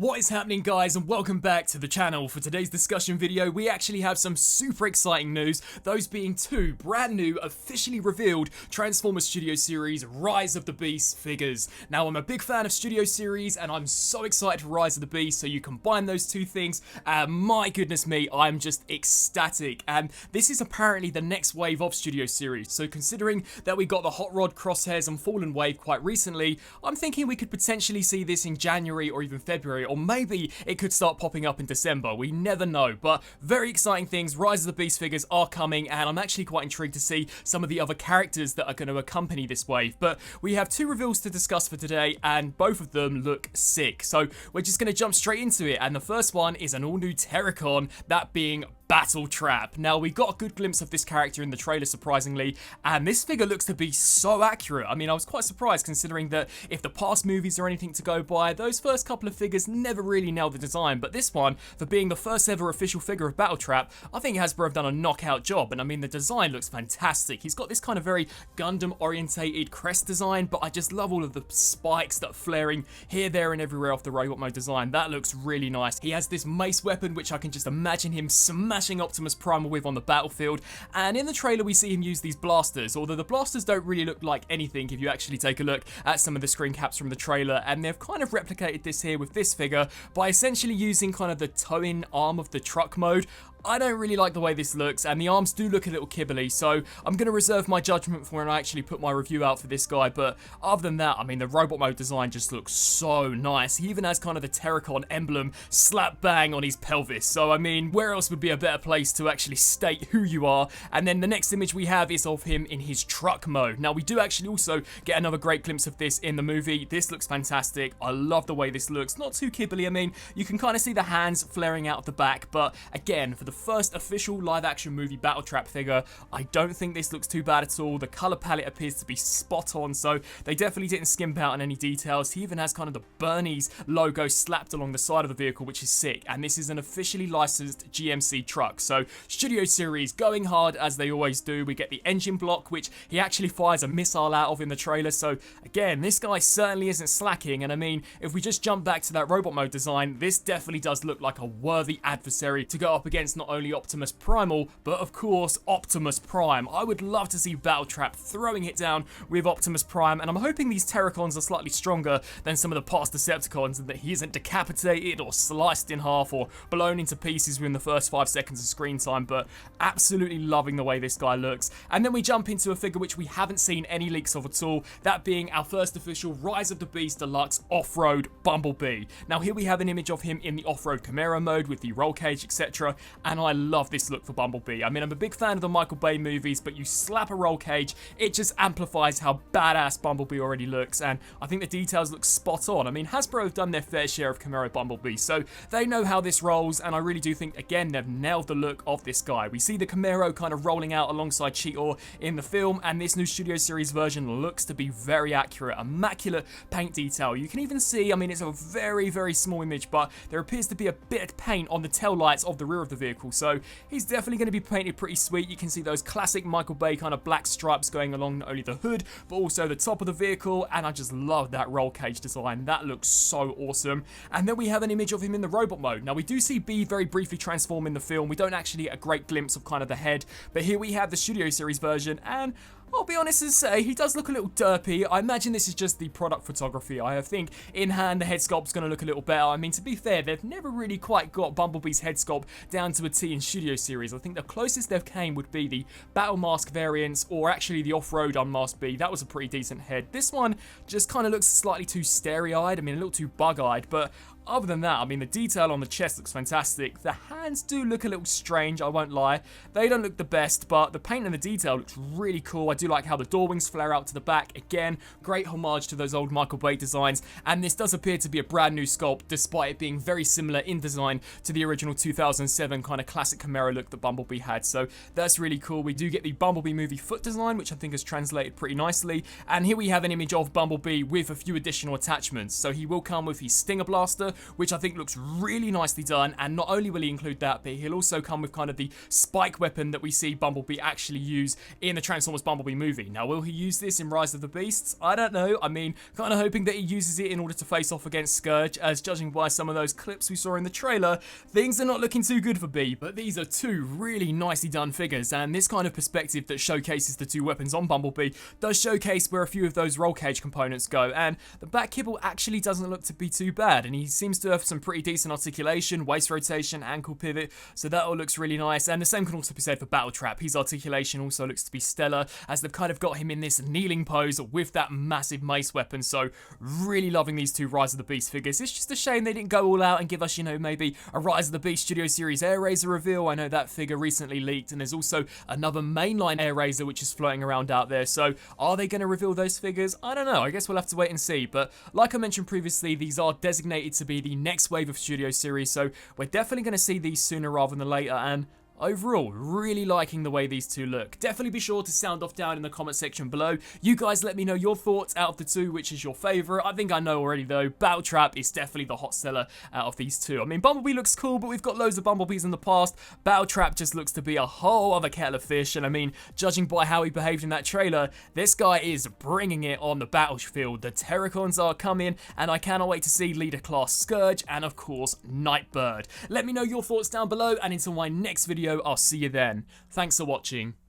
What is happening, guys, and welcome back to the channel. For today's discussion video, we actually have some super exciting news, those being two brand new, officially revealed Transformers Studio Series Rise of the Beast figures. Now, I'm a big fan of Studio Series, and I'm so excited for Rise of the Beast, so you combine those two things, my goodness me, I'm just ecstatic. And this is apparently the next wave of Studio Series, so considering that we got the Hot Rod, Crosshairs, and Fallen wave quite recently, I'm thinking we could potentially see this in January or even February, or maybe it could start popping up in December. We never know, but very exciting things. Rise of the Beast figures are coming, and I'm actually quite intrigued to see some of the other characters that are going to accompany this wave. But we have two reveals to discuss for today, and both of them look sick. So we're just going to jump straight into it, and the first one is an all-new Terracon, that being BATTLETRAP. Now, we got a good glimpse of this character in the trailer, surprisingly, and this figure looks to be so accurate. I mean, I was quite surprised considering that if the past movies are anything to go by, those first couple of figures never really nailed the design, but this one, for being the first ever official figure of BATTLETRAP, I think Hasbro have done a knockout job, and I mean, the design looks fantastic. He's got this kind of very Gundam-orientated crest design, but I just love all of the spikes that are flaring here, there, and everywhere off the robot mode design. That looks really nice. He has this mace weapon, which I can just imagine him smashing Optimus Prime with on the battlefield, and in the trailer we see him use these blasters, although the blasters don't really look like anything if you actually take a look at some of the screen caps from the trailer, and they've kind of replicated this here with this figure by essentially using kind of the towing arm of the truck mode. I don't really like the way this looks, and the arms do look a little kibbly, so I'm going to reserve my judgment for when I actually put my review out for this guy, but other than that, I mean, the robot mode design just looks so nice. He even has kind of the Terracon emblem slap bang on his pelvis, so I mean, where else would be a better place to actually state who you are? And then the next image we have is of him in his truck mode. Now, we do actually also get another great glimpse of this in the movie. This looks fantastic. I love the way this looks. Not too kibbly. I mean, you can kind of see the hands flaring out of the back, but again, for the first official live action movie BATTLETRAP figure, I don't think this looks too bad at all. The color palette appears to be spot on, so they definitely didn't skimp out on any details. He even has kind of the Bernie's logo slapped along the side of the vehicle, which is sick, and this is an officially licensed GMC truck, so Studio Series going hard as they always do. We get the engine block, which he actually fires a missile out of in the trailer, so again, this guy certainly isn't slacking, and I mean, if we just jump back to that robot mode design, this definitely does look like a worthy adversary to go up against not only Optimus Primal, but of course Optimus Prime. I would love to see BATTLETRAP throwing it down with Optimus Prime, and I'm hoping these Terracons are slightly stronger than some of the past Decepticons, and that he isn't decapitated or sliced in half or blown into pieces within the first 5 seconds of screen time, but absolutely loving the way this guy looks. And then we jump into a figure which we haven't seen any leaks of at all, that being our first official Rise of the Beast Deluxe Off-Road Bumblebee. Now, here we have an image of him in the off-road Camaro mode with the roll cage, etc., and I love this look for Bumblebee. I mean, I'm a big fan of the Michael Bay movies, but you slap a roll cage, it just amplifies how badass Bumblebee already looks, and I think the details look spot on. I mean, Hasbro have done their fair share of Camaro Bumblebee, so they know how this rolls, and I really do think, again, they've nailed the look of this guy. We see the Camaro kind of rolling out alongside Cheetor in the film, and this new Studio Series version looks to be very accurate. Immaculate paint detail. You can even see, I mean, it's a very, very small image, but there appears to be a bit of paint on the tail lights of the rear of the vehicle, so he's definitely going to be painted pretty sweet. You can see those classic Michael Bay kind of black stripes going along not only the hood, but also the top of the vehicle, and I just love that roll cage design. That looks so awesome. And then we have an image of him in the robot mode. Now, we do see B very briefly transform in the film. We don't actually get a great glimpse of kind of the head, but here we have the Studio Series version, and I'll be honest and say, he does look a little derpy. I imagine this is just the product photography. I think in hand, the head sculpt's going to look a little better. I mean, to be fair, they've never really quite got Bumblebee's head sculpt down to a T in Studio Series. I think the closest they've came would be the Battle Mask variants, or actually the Off-Road Unmasked B. That was a pretty decent head. This one just kind of looks slightly too starry-eyed. I mean, a little too bug-eyed, but other than that, I mean, the detail on the chest looks fantastic. The hands do look a little strange, I won't lie. They don't look the best, but the paint and the detail looks really cool. I do like how the door wings flare out to the back. Again, great homage to those old Michael Bay designs, and this does appear to be a brand new sculpt, despite it being very similar in design to the original 2007 kind of classic Camaro look that Bumblebee had, so that's really cool. We do get the Bumblebee movie foot design, which I think has translated pretty nicely, and here we have an image of Bumblebee with a few additional attachments. So he will come with his Stinger Blaster, trailer, which I think looks really nicely done. And not only will he include that, but he'll also come with kind of the spike weapon that we see Bumblebee actually use in the Transformers Bumblebee movie. Now, will he use this in Rise of the Beasts? I don't know. I mean, kind of hoping that he uses it in order to face off against Scourge, as judging by some of those clips we saw in the trailer, things are not looking too good for B. But these are two really nicely done figures, and this kind of perspective that showcases the two weapons on Bumblebee does showcase where a few of those roll cage components go, and the back kibble actually doesn't look to be too bad, and he seems to have some pretty decent articulation, waist rotation, ankle pivot, so that all looks really nice. And the same can also be said for BattleTrap. His articulation also looks to be stellar, as they've kind of got him in this kneeling pose with that massive mace weapon. So really loving these two Rise of the Beast figures. It's just a shame they didn't go all out and give us, you know, maybe a Rise of the Beast Studio Series Air Razor reveal. I know that figure recently leaked, and there's also another mainline Air Razor which is floating around out there. So are they going to reveal those figures? I don't know. I guess we'll have to wait and see. But like I mentioned previously, these are designated to be the next wave of Studio Series, so we're definitely going to see these sooner rather than later. And overall, really liking the way these two look. Definitely be sure to sound off down in the comment section below. You guys let me know your thoughts out of the two, which is your favourite. I think I know already though. BattleTrap is definitely the hot seller out of these two. I mean, Bumblebee looks cool, but we've got loads of Bumblebees in the past. BattleTrap just looks to be a whole other kettle of fish, and I mean, judging by how he behaved in that trailer, this guy is bringing it on the battlefield. The Terracons are coming, and I cannot wait to see Leader Class Scourge, and of course, Nightbird. Let me know your thoughts down below, and until my next video, I'll see you then. Thanks for watching.